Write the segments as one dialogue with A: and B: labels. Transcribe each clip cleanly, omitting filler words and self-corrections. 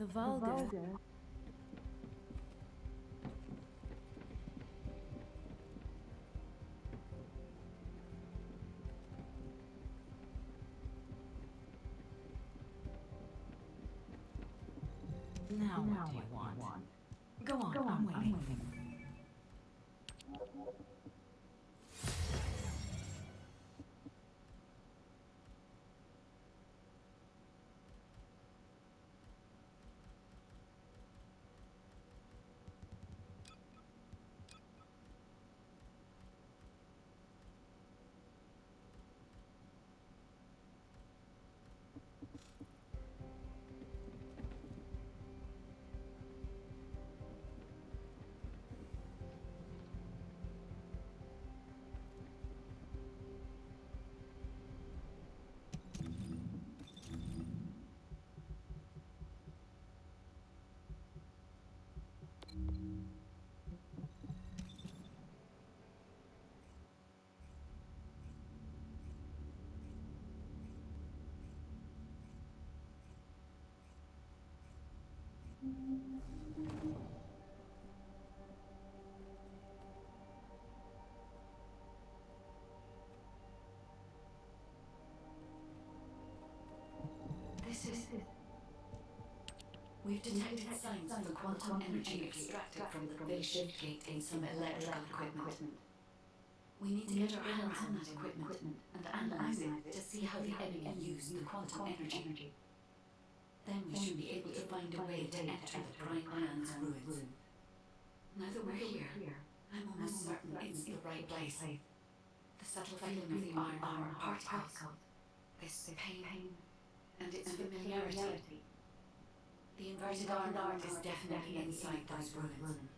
A: The Valde. Now what do you want? Go on, I'm waiting.
B: This is it. We've detected signs of the quantum energy extracted from the big shift gate in some electrical equipment. We need to get our hands on that equipment and analyze it to see how the enemy used the quantum energy. Then we should be able to find a way to enter the Prime Man's ruins. Now that we're here, I'm almost certain it's the right place. The subtle feeling of the iron particles, this pain, and its familiarity. The inverted iron art is definitely inside those ruins.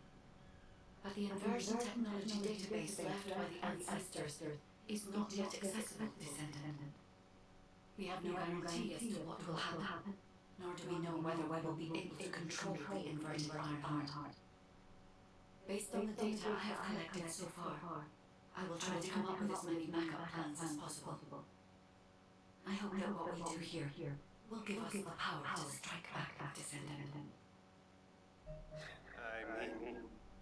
B: But the inversion technology database left by the ancestors is not yet accessible, Descendant. We have no guarantee as to what will happen, nor do we know whether we will be able to control the inverted iron art. Based on the data I have collected so far, I will try to come up with as many backup plans as possible. I hope that what we do here will give us the power to strike back, Descendant.
C: I mean,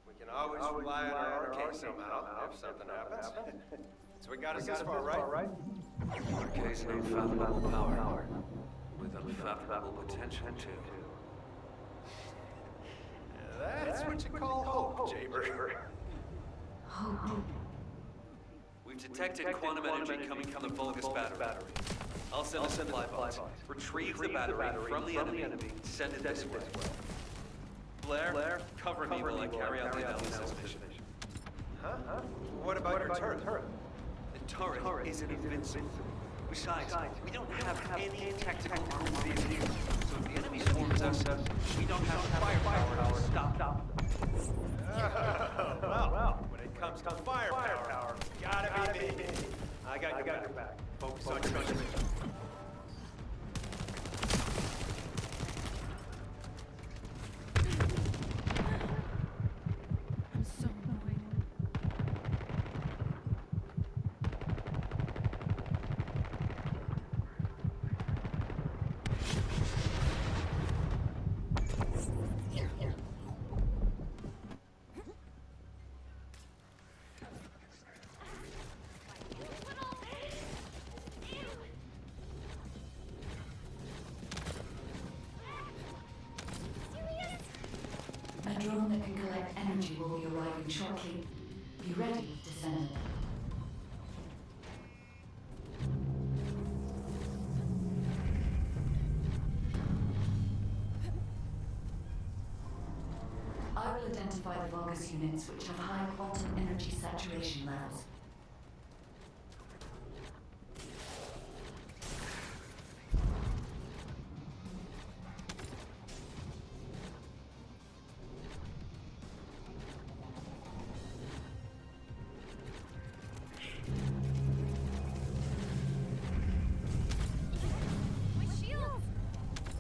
C: we can always rely on our arcade somehow if something happens. So we got us this far, right?
D: Arcade's an unfathomable power, with unfathomable potential, too.
C: That's what you call hope, Jaber.
B: Hope.
D: We've detected quantum energy coming from the Vulgus battery. I'll send a supply box. Retrieve the battery from the enemy, send it this way. Blair, cover me while I carry out the analysis mission.
C: Huh? What about your turret?
D: The turret isn't invincible. Besides, we don't have any technical arms here. So if the enemy swarms us, we don't have firepower to stop them.
C: Well, when it comes to firepower, gotta be me. I got your back. Focus on your mission.
A: I'm so annoyed.
B: A drone that can collect energy will be arriving shortly. Be ready, Descendant. I will identify the Vulgus units which have high quantum energy saturation levels.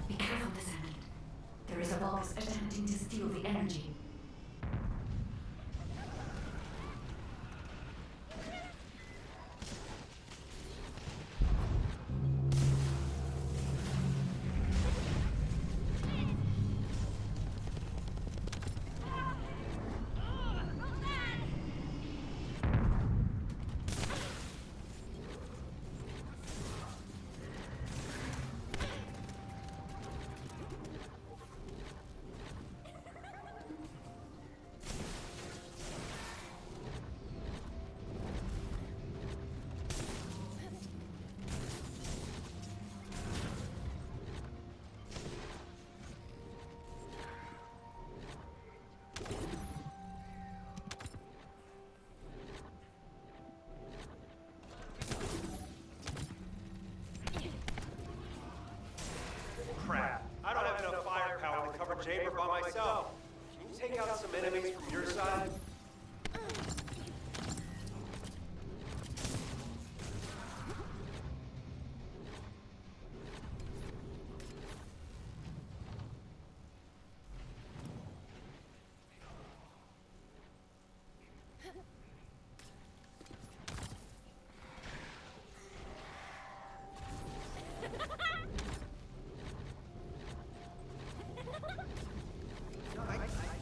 B: Be careful, Descendant. There is a Vulgus attempting to steal the energy.
C: some enemies from your side?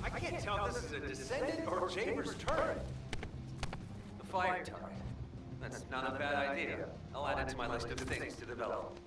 C: I can't tell if this is a Descendant or Chambers turret.
D: The fire turret. That's not a bad idea. I'll add it to my list of things to develop.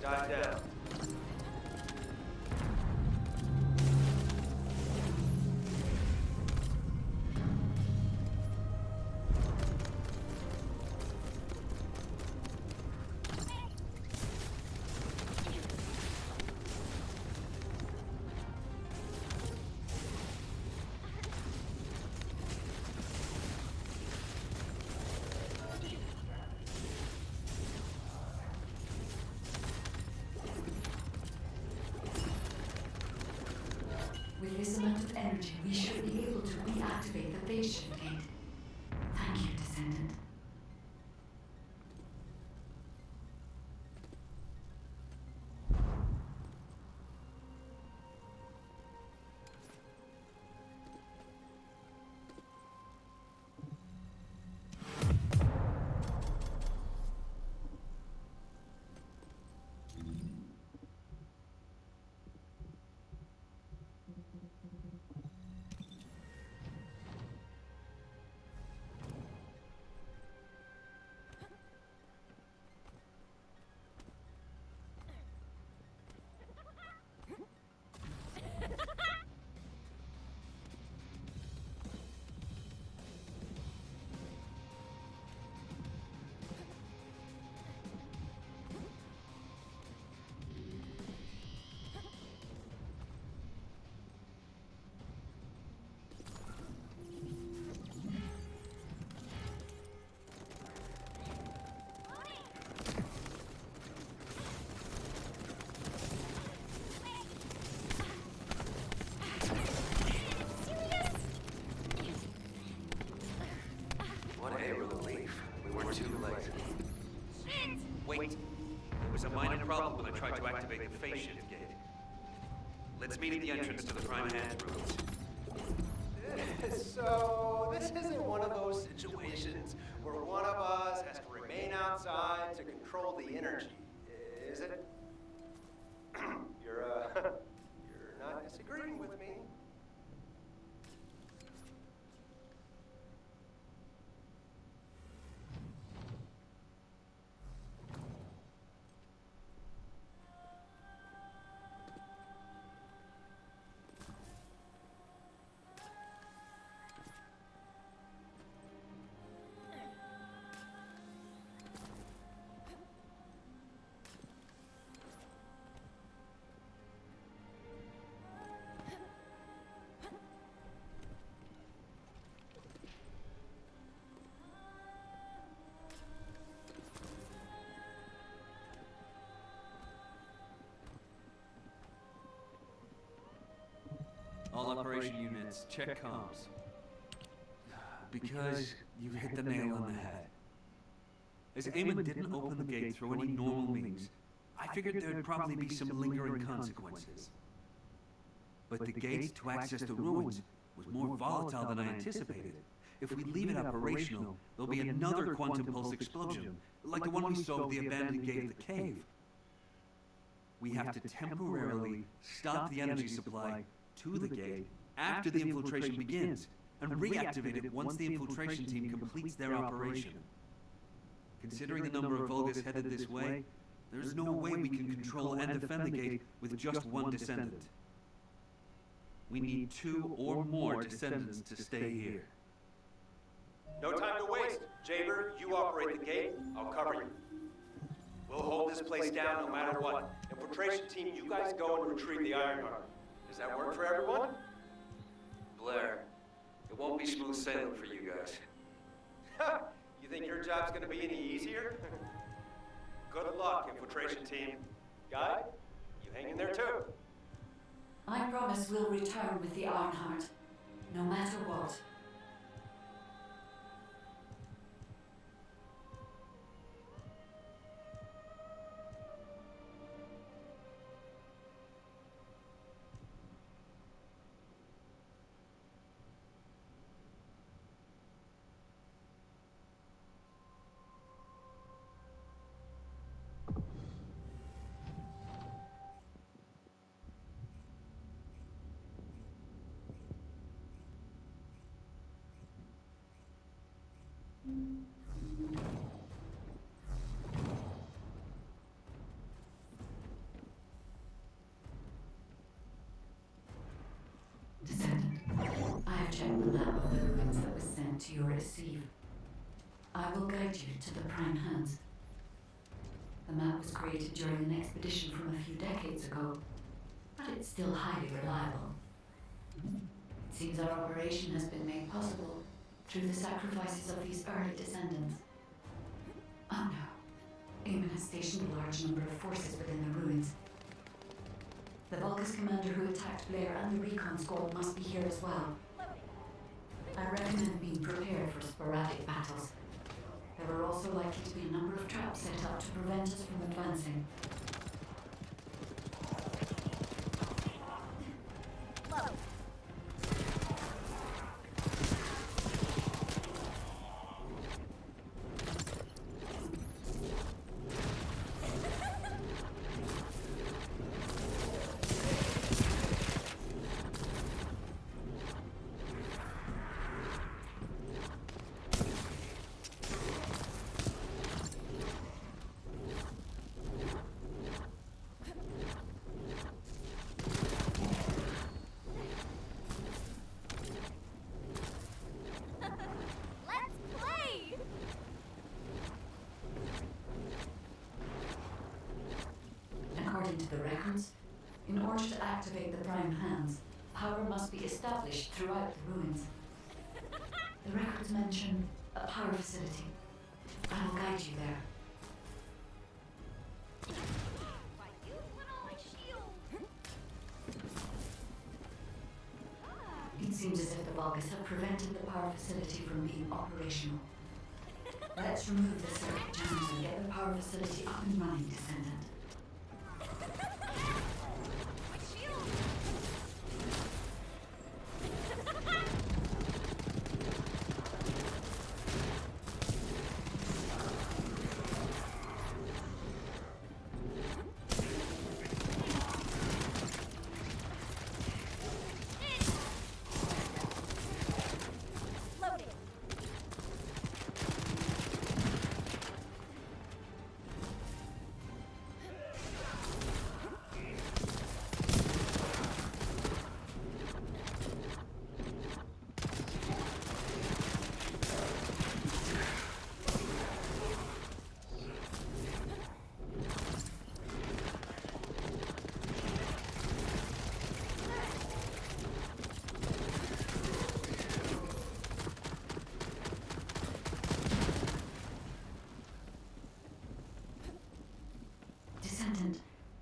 C: Died down.
B: With this amount of energy, we should be able to reactivate the phase shift gate. Thank you, Descendant.
D: What a relief. We weren't too late. Wait. There was a minor problem when I tried to activate the phase shift gate. Let's meet at the entrance to the Prime Hand rooms.
C: So, this isn't one of those situations where one of us has to remain outside to control the energy, is it? You're not disagreeing with me.
D: operation units, check comms. Because you've hit the nail on the head. As Eamon didn't open the gate through any normal means, I figured there'd probably be some lingering consequences. But the gate to access the ruins was more volatile than I anticipated. If we leave it operational, there'll be another quantum pulse explosion, like the one we saw with the abandoned gate of the cave. We have to temporarily stop the energy supply to the gate after the infiltration begins, and reactivate it once the infiltration team completes their operation. Considering the number of Vulgus headed this way, there's no way we can control and defend the gate with just one descendant. We need 2 or more descendants to stay here.
C: No time to waste. Jaber, you operate the gate. I'll cover you. We'll hold this place down no matter what. Infiltration team, you guys go and retrieve the Ironheart. Does that work for everyone?
D: Blair, it won't be smooth sailing for you guys.
C: You think your job's gonna be any easier? Good luck, infiltration team. Guy, you hang in there too.
B: I promise we'll return with the Ironheart, no matter what. Descendant, I have checked the map of the ruins that was sent to your receive. I will guide you to the Prime Hands. The map was created during an expedition from a few decades ago, but it's still highly reliable. It seems our operation has been made possible through the sacrifices of these early descendants. Oh no, Eamon has stationed a large number of forces within the ruins. The Vulgus commander who attacked Blair and the recon squad must be here as well. I recommend being prepared for sporadic battles. There are also likely to be a number of traps set up to prevent us from advancing. According to the records, in order to activate the Prime Hands, power must be established throughout the ruins. The records mention a power facility. I will guide you there. It seems as if the Vulgus have prevented the power facility from being operational. Let's remove the circuit jams and get the power facility up and running, Descendant.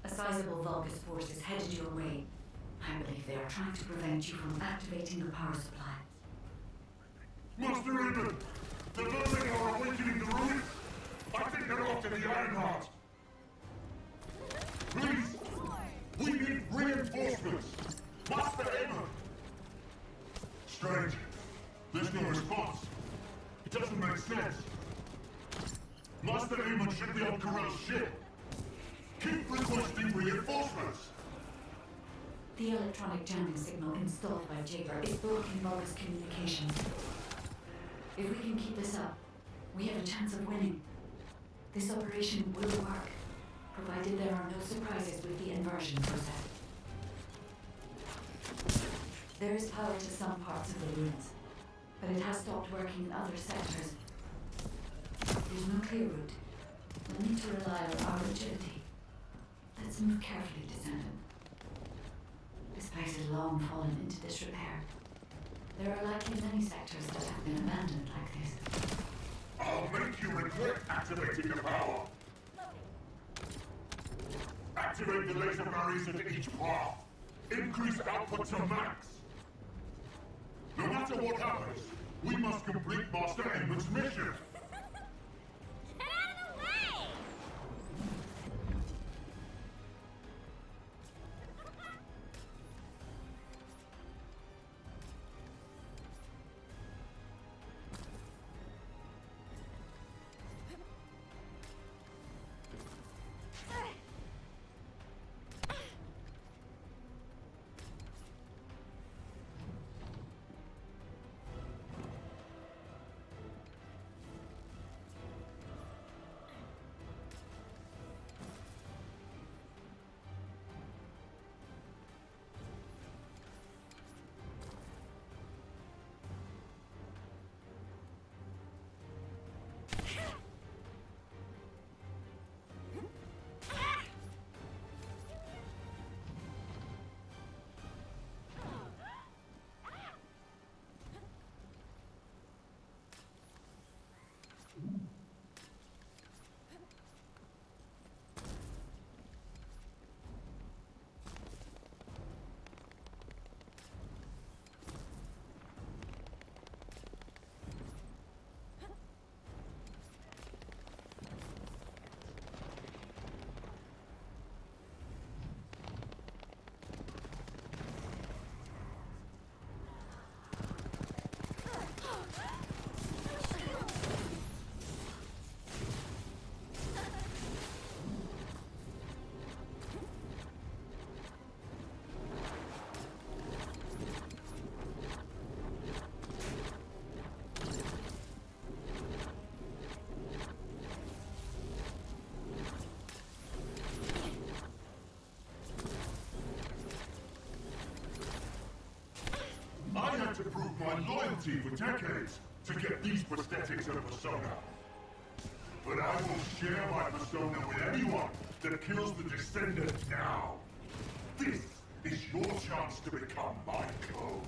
B: A sizable Vulgus force is headed your way. I I believe they are trying to prevent you from activating the power supply.
E: Master Raven! The vermin are awakening the ruins! I think they're off to the Ironheart! Please! We need reinforcements! Master Raven! Strange. There's no response. It doesn't make sense. Master Aemon should be on Corell's ship. Keep requesting reinforcements.
B: The electronic jamming signal installed by Jaber is blocking Volga's communications. If we can keep this up, we have a chance of winning. This operation will work, provided there are no surprises with the inversion process. There is power to some parts of the ruins, but it has stopped working in other sectors. There's no clear route. We'll need to rely on our agility. Let's move carefully, Descendant. This place has long fallen into disrepair. There are likely many sectors that have been abandoned like this.
E: I'll make you regret activating the power. Activate the laser barriers at each path. Increase output to max. No matter what happens, we must complete Master Aemon's mission.
A: Get out of the way!
E: I had to prove my loyalty for decades to get these prosthetics of persona. But I will share my persona with anyone that kills the Descendant now. This is your chance to become my clone.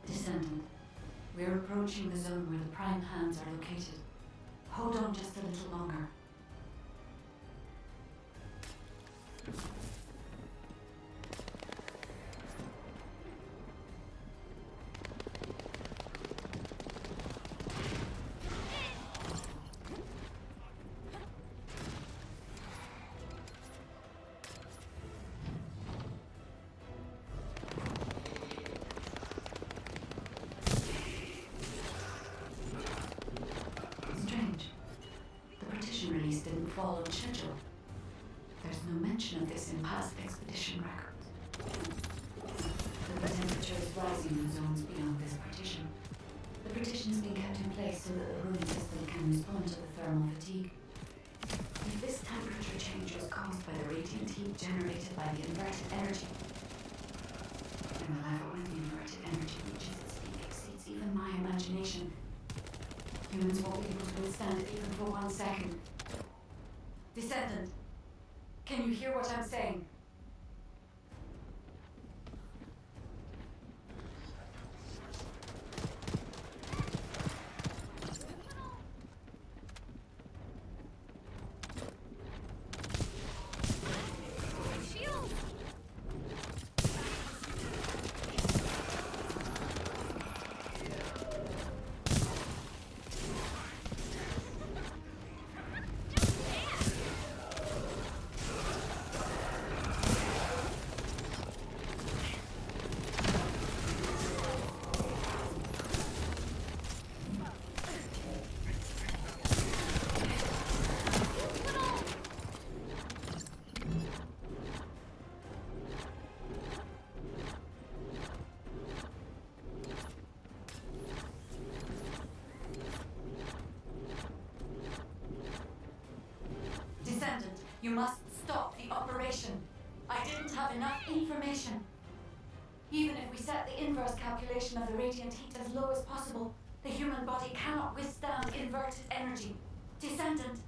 B: Descendant, we're approaching the zone where the prime hands are located. Hold on just a little longer. Strange. The partition release didn't fall on schedule. There's no mention of this in past expedition records. The temperature is rising in zones beyond this partition. The partition's been kept in place so that the ruined system can respond to the thermal fatigue. If this temperature change was caused by the radiant heat generated by the inverted energy, then the level when the inverted energy reaches its peak exceeds even my imagination. Humans won't be able to withstand it even for 1 second. Descendant, can you hear what I'm saying? Descendant, you must stop the operation. I didn't have enough information. Even if we set the inverse calculation of the radiant heat as low as possible, the human body cannot withstand inverted energy. Descendant.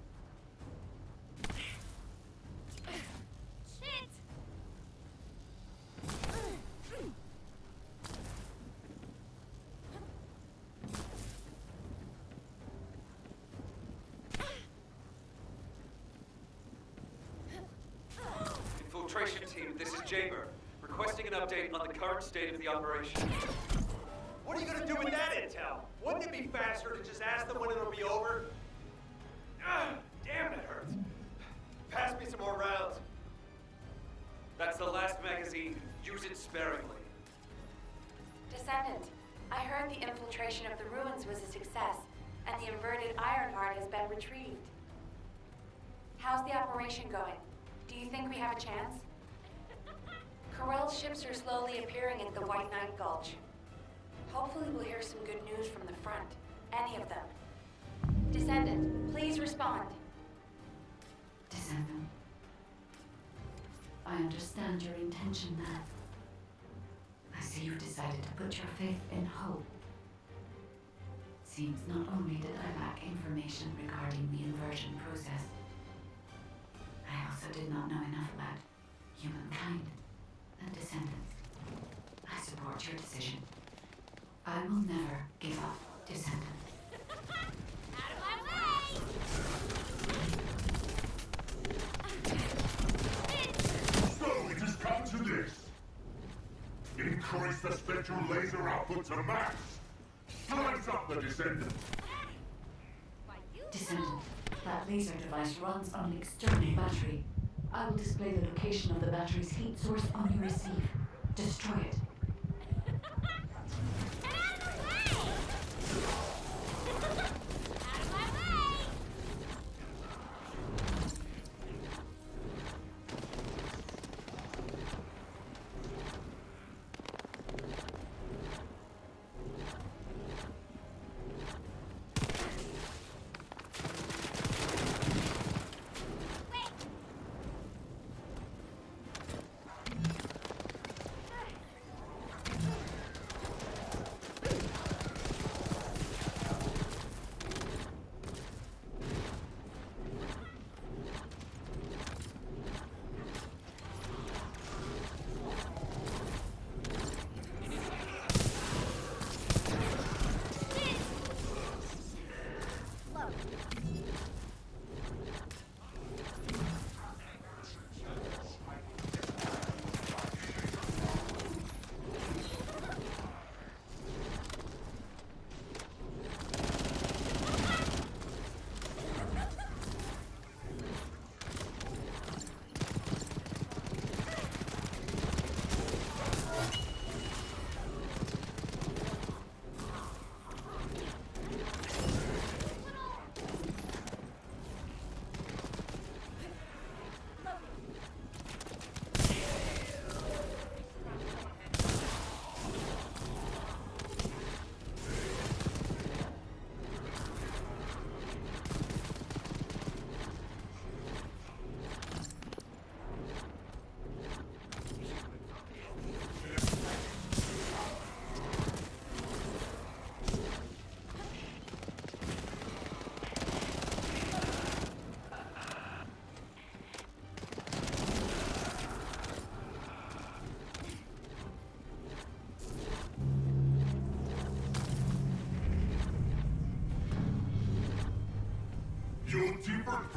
D: Infiltration team, this is Jaber, requesting an update on the current state of the operation.
C: What are you gonna do with that intel? Wouldn't it be faster to just ask them when it'll be over? Damn, it hurts. Pass me some more rounds.
D: That's the last magazine. Use it sparingly.
F: Descendant, I heard the infiltration of the ruins was a success, and the inverted iron heart has been retrieved. How's the operation going? Do you think we have a chance? Corell's ships are slowly appearing at the White Knight Gulch. Hopefully we'll hear some good news from the front. Any of them. Descendant, please respond.
B: Descendant. I understand your intention now. I see you've decided to put your faith in hope. Seems not only did I lack information regarding the inversion process, I also did not know enough about humankind and descendants. I support your decision. I will never give up, Descendant.
F: Out of my way!
E: So it has come to this. Increase the spectral laser output to max. Slice up the Descendant.
B: Descendant, that laser device runs on an external battery. I will display the location of the battery's heat source on your receive. Destroy it.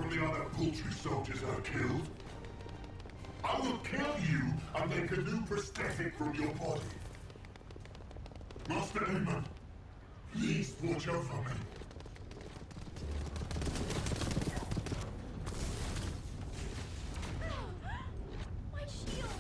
E: from the other poultry soldiers I've killed. I will kill you and make a new prosthetic from your body. Master Aemon, please watch over me.
G: My shield!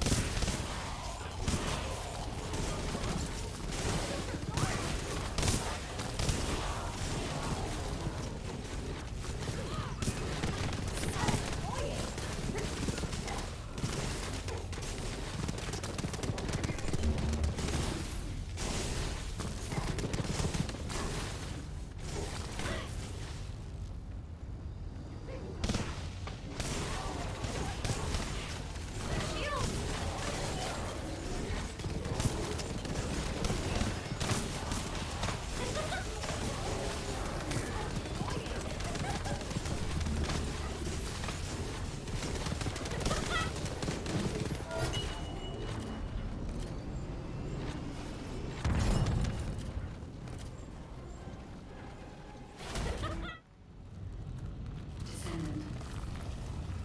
B: Descendant.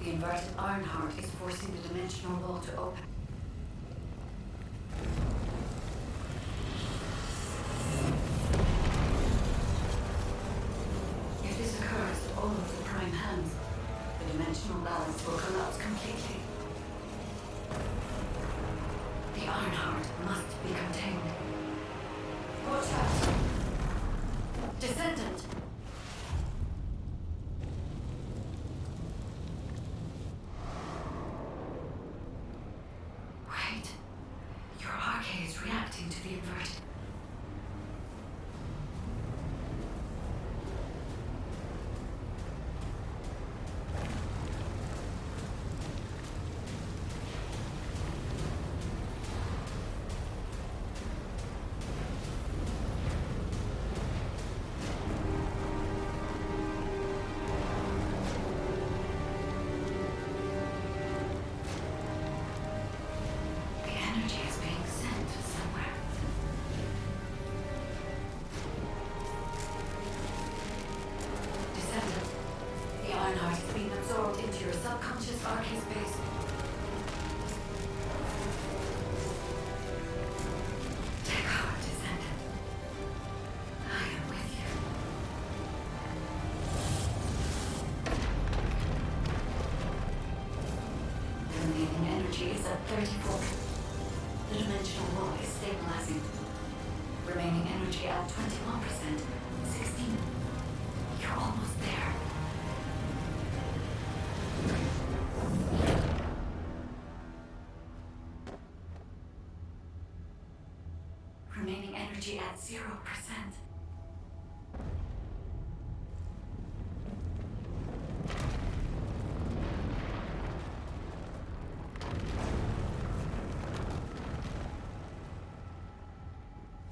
B: The inverted Ironheart is forcing the dimensional wall to open. If this occurs to all of the prime hands, the dimensional balance will collapse completely. The Ironheart must be contained. Watch out! Descendant! Wait. Your arcade is reacting to the inverted. The energy is being sent somewhere. Descendant, the Ironheart is being absorbed into your subconscious arcade space. Take heart, Descendant. I am with you. The remaining energy is at 34. The dimensional wall is stabilizing. Remaining energy at 21%. 16. You're almost there. Remaining energy at 0%.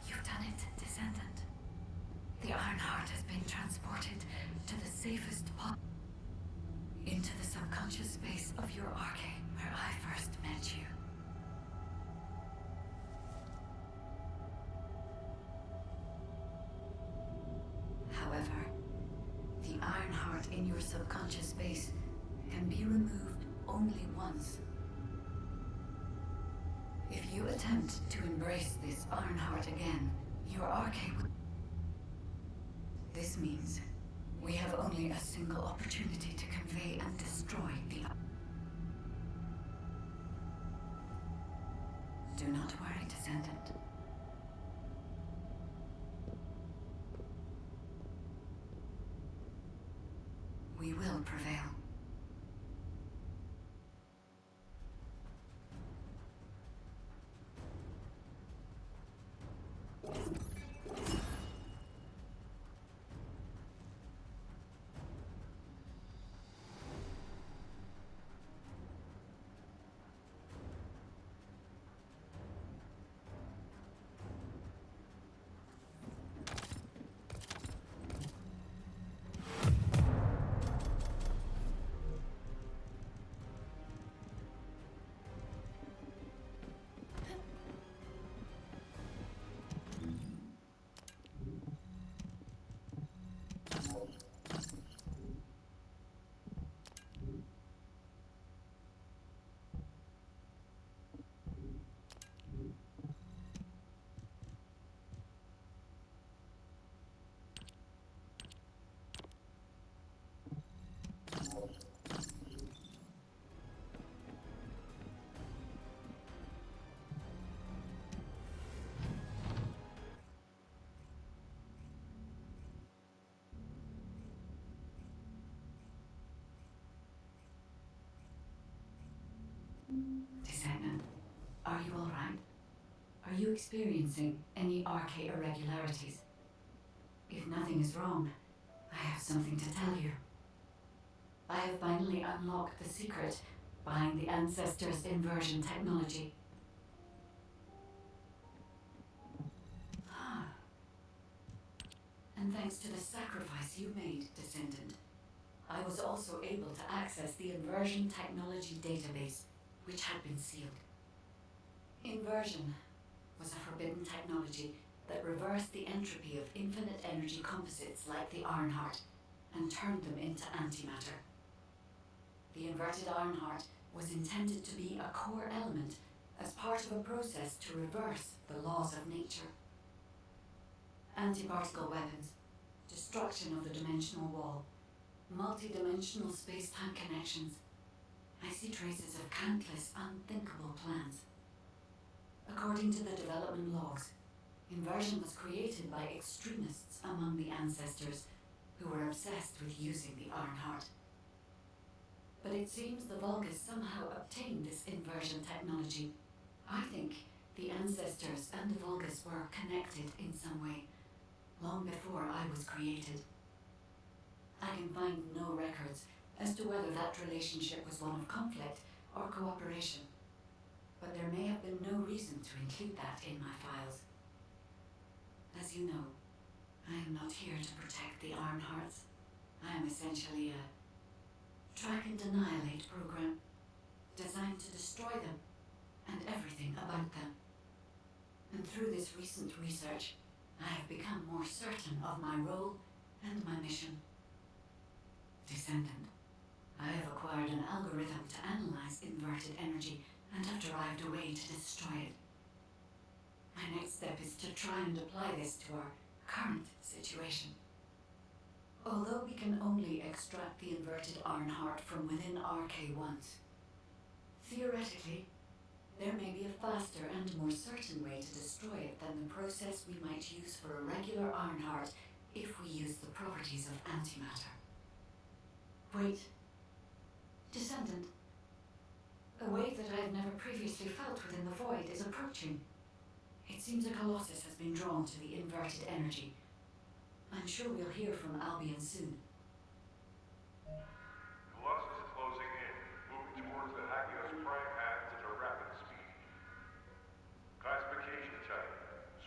B: You've done it, Descendant. The Ironheart has been transported to the safest spot. Into the subconscious space of your arcade, where I first met you. However, the Ironheart in your subconscious space can be removed only once. If you attempt to embrace this Ironheart again, your arcade will... This means we have only a single opportunity to convey and destroy the... Do not worry, Descendant. We will prevail. Descendant, are you alright? Are you experiencing any RK irregularities? If nothing is wrong, I have something to tell you. I have finally unlocked the secret behind the Ancestors' inversion technology. And thanks to the sacrifice you made, Descendant, I was also able to access the inversion technology database, which had been sealed. Inversion was a forbidden technology that reversed the entropy of infinite energy composites like the Ironheart and turned them into antimatter. The inverted Ironheart was intended to be a core element as part of a process to reverse the laws of nature. Antiparticle weapons, destruction of the dimensional wall, multi-dimensional space-time connections. I see traces of countless unthinkable plans. According to the development logs, inversion was created by extremists among the Ancestors who were obsessed with using the Ironheart. But it seems the Vulgus somehow obtained this inversion technology. I think the Ancestors and the Vulgus were connected in some way, long before I was created. I can find no records as to whether that relationship was one of conflict or cooperation, but there may have been no reason to include that in my files. As you know, I am not here to protect the Ironhearts. I am essentially a track and annihilate program, designed to destroy them and everything about them. And through this recent research, I have become more certain of my role and my mission. Descendant, I have acquired an algorithm to analyze inverted energy and have derived a way to destroy it. My next step is to try and apply this to our current situation. Although we can only extract the inverted Ironheart from within RK-1s, theoretically, there may be a faster and more certain way to destroy it than the process we might use for a regular Ironheart if we use the properties of antimatter. Wait. Descendant. A wave that I have never previously felt within the void is approaching. It seems a Colossus has been drawn to the inverted energy. I'm sure we'll hear from Albion soon.
E: Colossus is closing in, moving towards the Hagios prime hands at a rapid speed. Classification type,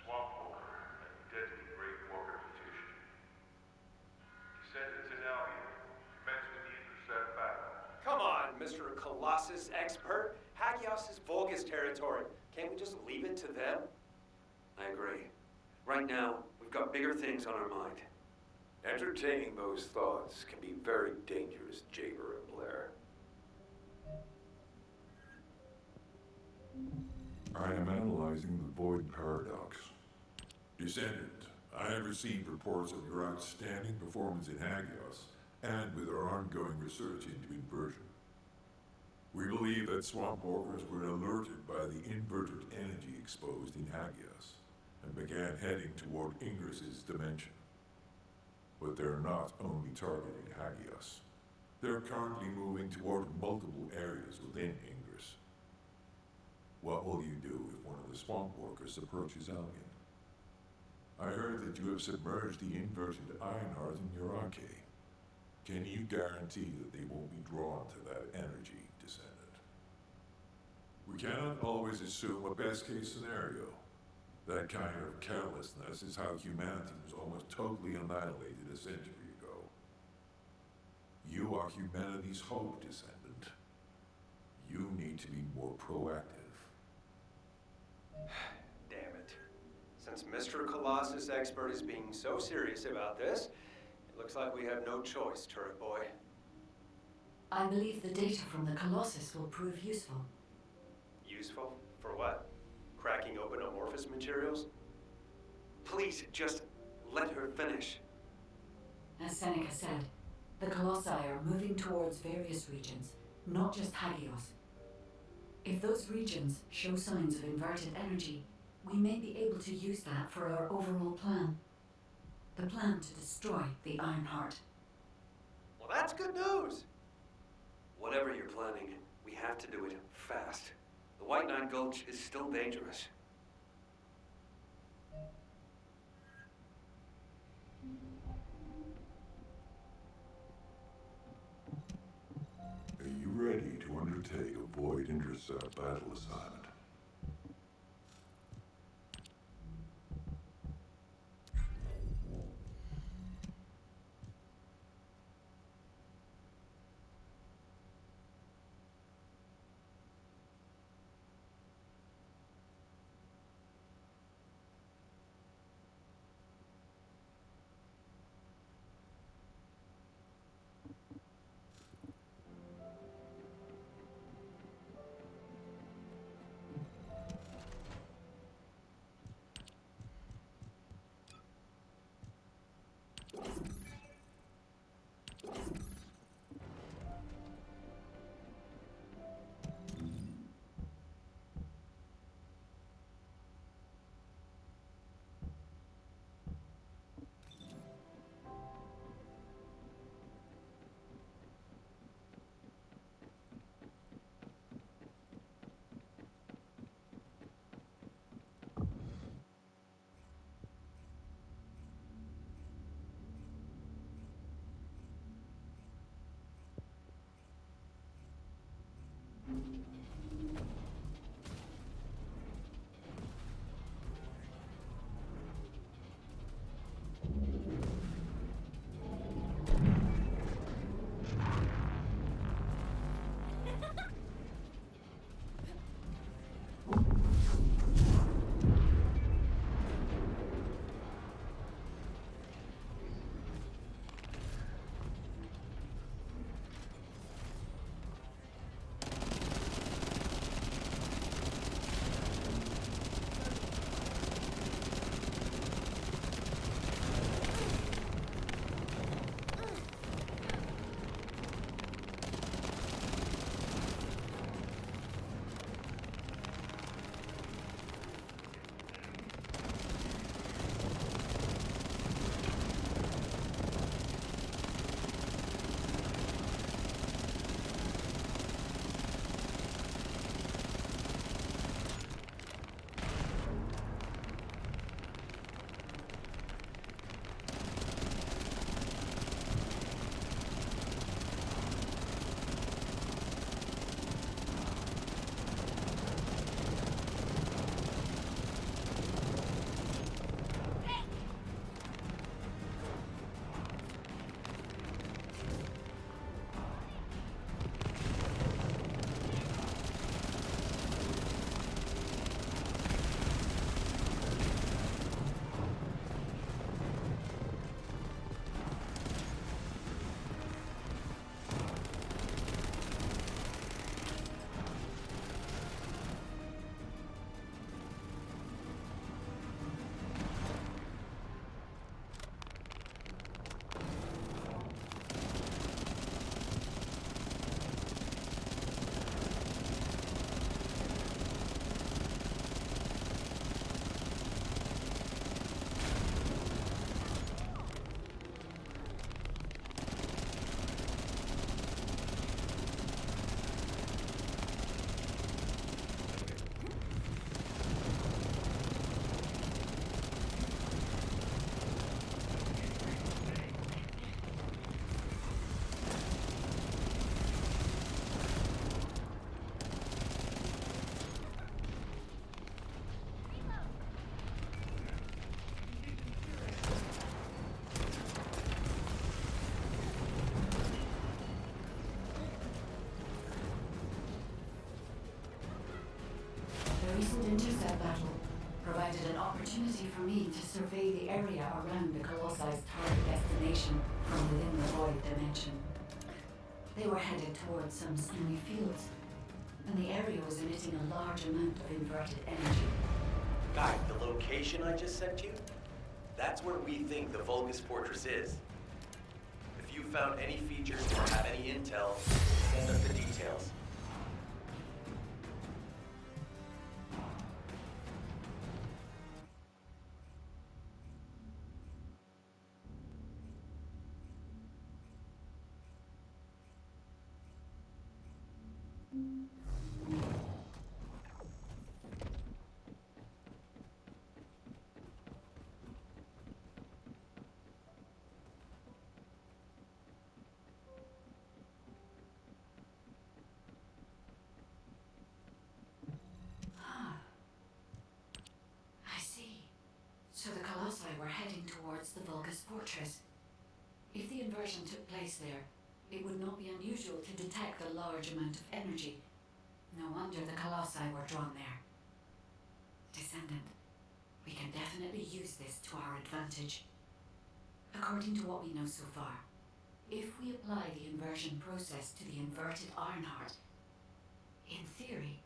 E: Swamp Walker, and Deadly Great Walker Petition. Descendants in Albion, commence with the intercept battle.
C: Come on, Mr. Colossus expert. Hagios is Vulgus territory. Can't we just leave it to them?
D: I agree. Right now, we've got bigger things on our mind.
H: Entertaining those thoughts can be very dangerous, Jaber and Blair.
E: I am analyzing the Void Paradox. Descendant, I have received reports of your outstanding performance in Hagios and with our ongoing research into inversion. We believe that swamp walkers were alerted by the inverted energy exposed in Hagios and began heading toward Ingris's dimension. But they're not only targeting Hagios. They're currently moving toward multiple areas within Ingris. What will you do if one of the swamp walkers approaches Albion? I heard that you have submerged the inverted Ironheart in your arcade. Can you guarantee that they won't be drawn to that energy, Descendant? We cannot always assume a best-case scenario. That kind of carelessness is how humanity was almost totally annihilated a century ago. You are humanity's hope, Descendant. You need to be more proactive.
C: Damn it. Since Mr. Colossus expert is being so serious about this, it looks like we have no choice, Turret Boy.
B: I believe the data from the Colossus will prove useful.
C: Useful? For what? Cracking open amorphous materials?
D: Please, just let her finish.
B: As Seneca said, the Colossi are moving towards various regions, not just Hagios. If those regions show signs of inverted energy, we may be able to use that for our overall plan. The plan to destroy the Ironheart.
C: Well, that's good news.
D: Whatever you're planning, We have to do it fast. The White Nine Gulch is still dangerous.
E: Are you ready to undertake a Void Intercept battle assignment?
B: The recent intercept battle provided an opportunity for me to survey the area around the Colosse's target destination from within the Void Dimension. They were headed towards some snowy fields, and the area was emitting a large amount of inverted energy.
I: Guy, the location I just sent you? That's where we think the Vulgus Fortress is. If you found any features or have any intel, send us the details.
B: Vulgus Fortress. If the inversion took place there, it would not be unusual to detect a large amount of energy. No wonder the Colossi were drawn there. Descendant, we can definitely use this to our advantage. According to what we know so far, if we apply the inversion process to the inverted Ironheart, in theory,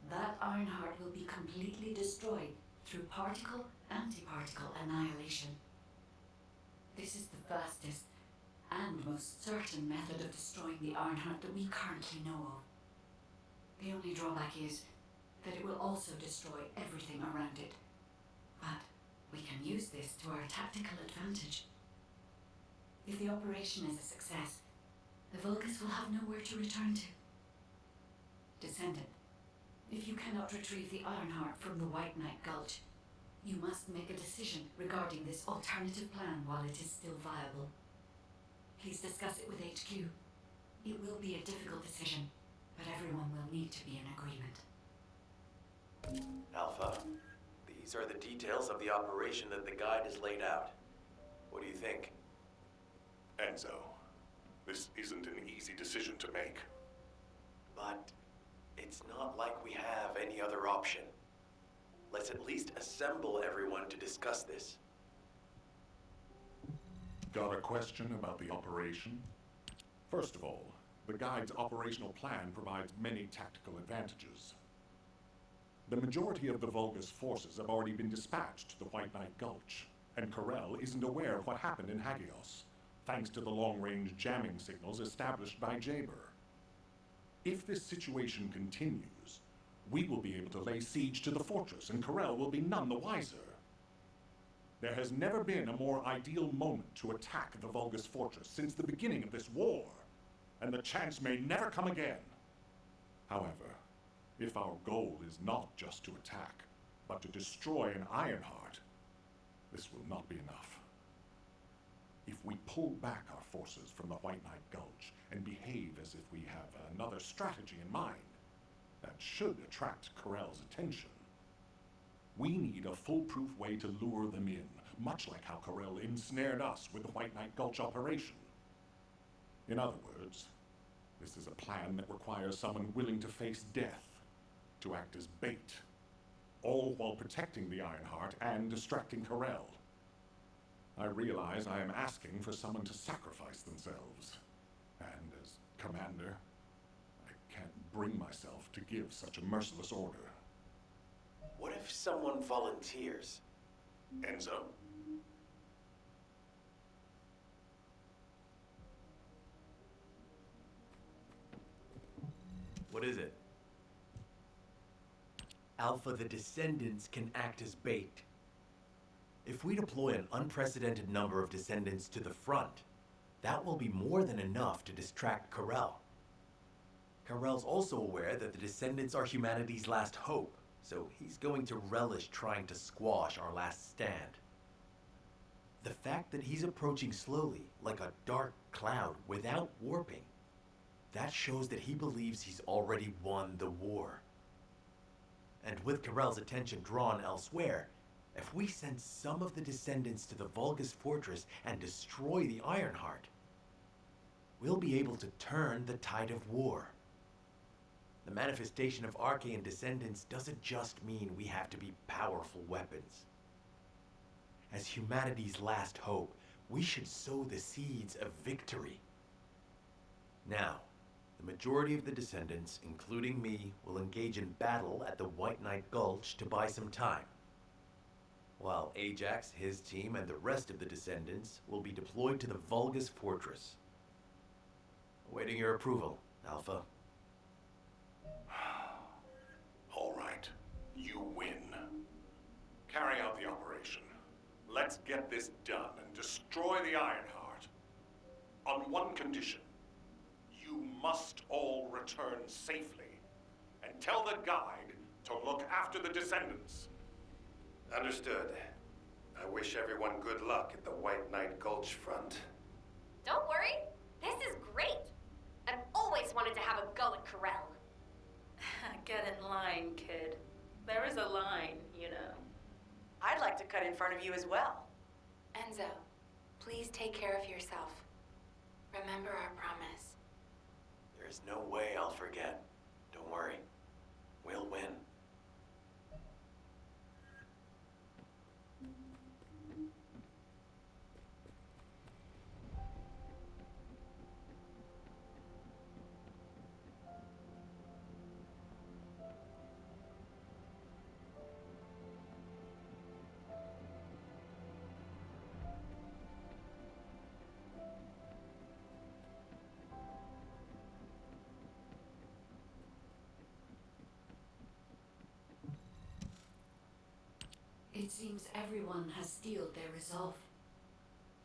B: that Ironheart will be completely destroyed through particle-antiparticle annihilation. This is the fastest and most certain method of destroying the Ironheart that we currently know of. The only drawback is that it will also destroy everything around it. But we can use this to our tactical advantage. If the operation is a success, the Vulgus will have nowhere to return to. Descendant, if you cannot retrieve the Ironheart from the White Knight Gulch, you must make a decision regarding this alternative plan while it is still viable. Please discuss it with HQ. It will be a difficult decision, but everyone will need to be in agreement.
I: Alpha, these are the details of the operation that the guide has laid out. What do you think?
E: Enzo, this isn't an easy decision to make.
I: But it's not like we have any other option. Let's at least assemble everyone to discuss this.
E: Got a question about the operation? First of all, the guide's operational plan provides many tactical advantages. The majority of the Vulgus forces have already been dispatched to the White Knight Gulch, and Corel isn't aware of what happened in Hagios, thanks to the long-range jamming signals established by Jaber. If this situation continues, we will be able to lay siege to the fortress, and Corel will be none the wiser. There has never been a more ideal moment to attack the Vulgus fortress since the beginning of this war, and the chance may never come again. However, if our goal is not just to attack, but to destroy an Ironheart, this will not be enough. If we pull back our forces from the White Knight Gulch and behave as if we have another strategy in mind, that should attract Corel's attention. We need a foolproof way to lure them in, much like how Corel ensnared us with the White Knight Gulch operation. In other words, this is a plan that requires someone willing to face death, to act as bait, all while protecting the Ironheart and distracting Corel. I realize I am asking for someone to sacrifice themselves, and as commander, I can't bring myself to give such a merciless order.
I: What if someone volunteers?
E: Enzo?
I: What is it? Alpha, the Descendants can act as bait. If we deploy an unprecedented number of Descendants to the front, that will be more than enough to distract Corel. Corel's also aware that the Descendants are humanity's last hope, so he's going to relish trying to squash our last stand. The fact that he's approaching slowly, like a dark cloud without warping, that shows that he believes he's already won the war. And with Corel's attention drawn elsewhere, if we send some of the Descendants to the Vulgus fortress and destroy the Ironheart, we'll be able to turn the tide of war. The manifestation of Archaean Descendants doesn't just mean we have to be powerful weapons. As humanity's last hope, we should sow the seeds of victory. Now, the majority of the Descendants, including me, will engage in battle at the White Knight Gulch to buy some time, while Ajax, his team, and the rest of the Descendants will be deployed to the Vulgus fortress. Awaiting your approval, Alpha.
E: All right, you win. Carry out the operation. Let's get this done and destroy the Ironheart. On one condition. You must all return safely. And tell the guide to look after the Descendants.
H: Understood. I wish everyone good luck at the White Knight Gulch front.
G: Don't worry, this is great. I've always wanted to have a go at Corel.
J: Get in line, kid. There is a line, you know.
K: I'd like to cut in front of you as well.
F: Enzo, Please take care of yourself. Remember our promise.
I: There's no way I'll forget. Don't worry. We'll win.
B: It seems everyone has steeled their resolve.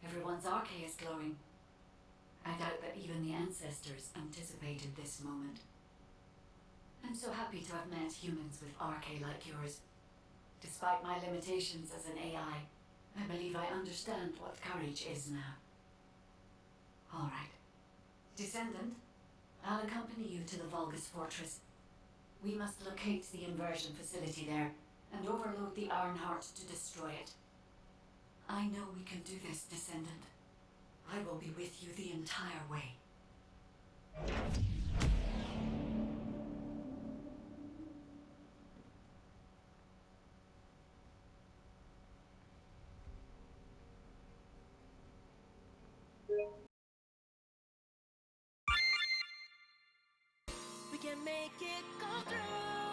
B: Everyone's arche is glowing. I doubt that even the ancestors anticipated this moment. I'm so happy to have met humans with arche like yours. Despite my limitations as an AI, I believe I understand what courage is now. All right. Descendant, I'll accompany you to the Vulgus Fortress. We must locate the inversion facility there and overload the Ironheart to destroy it. I know we can do this, Descendant. I will be with you the entire way.
K: We can make it go through.